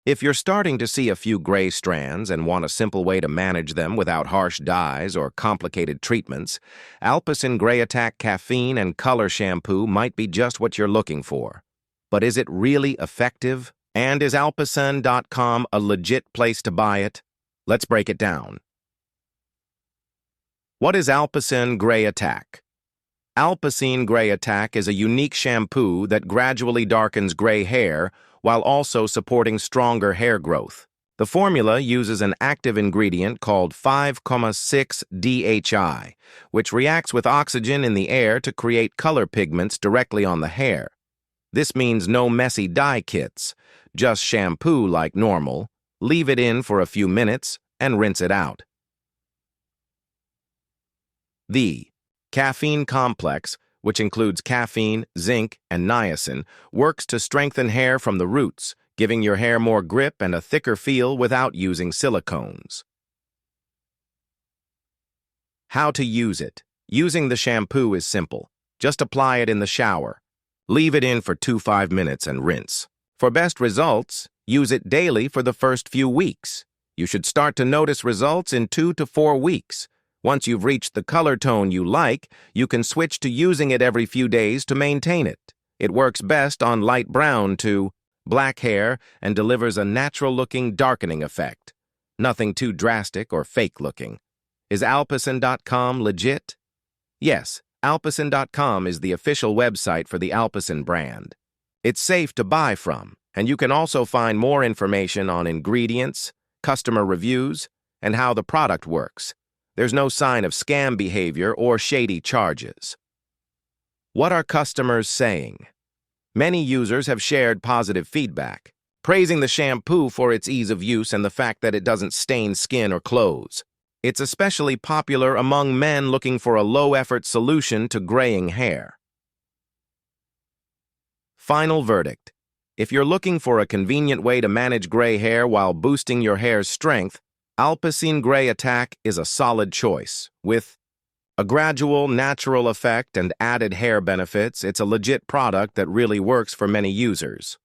If you're starting to see a few gray strands and want a simple way to manage them without harsh dyes or complicated treatments, Alpecin Grey Attack Caffeine and Color Shampoo might be just what you're looking for. But is it really effective? And is Alpecin.com a legit place to buy it? Let's break it down. What is Alpecin Grey Attack? Alpecin Grey Attack is a unique shampoo that gradually darkens gray hair while also supporting stronger hair growth. The formula uses an active ingredient called 5,6-DHI, which reacts with oxygen in the air to create color pigments directly on the hair. This means no messy dye kits, just shampoo like normal, leave it in for a few minutes, and rinse it out. The caffeine complex, which includes caffeine, zinc, and niacin, works to strengthen hair from the roots, giving your hair more grip and a thicker feel without using silicones. How to use it. Using the shampoo is simple. Just apply it in the shower. Leave it in for 2-5 minutes and rinse. For best results, use it daily for the first few weeks. You should start to notice results in 2 to 4 weeks. Once you've reached the color tone you like, you can switch to using it every few days to maintain it. It works best on light brown to black hair and delivers a natural-looking darkening effect. Nothing too drastic or fake-looking. Is Alpecin.com legit? Yes, Alpecin.com is the official website for the Alpecin brand. It's safe to buy from, and you can also find more information on ingredients, customer reviews, and how the product works. There's no sign of scam behavior or shady charges. What are customers saying? Many users have shared positive feedback, praising the shampoo for its ease of use and the fact that it doesn't stain skin or clothes. It's especially popular among men looking for a low-effort solution to graying hair. Final verdict. If you're looking for a convenient way to manage gray hair while boosting your hair's strength, Alpecin Grey Attack is a solid choice. With a gradual, natural effect and added hair benefits, it's a legit product that really works for many users.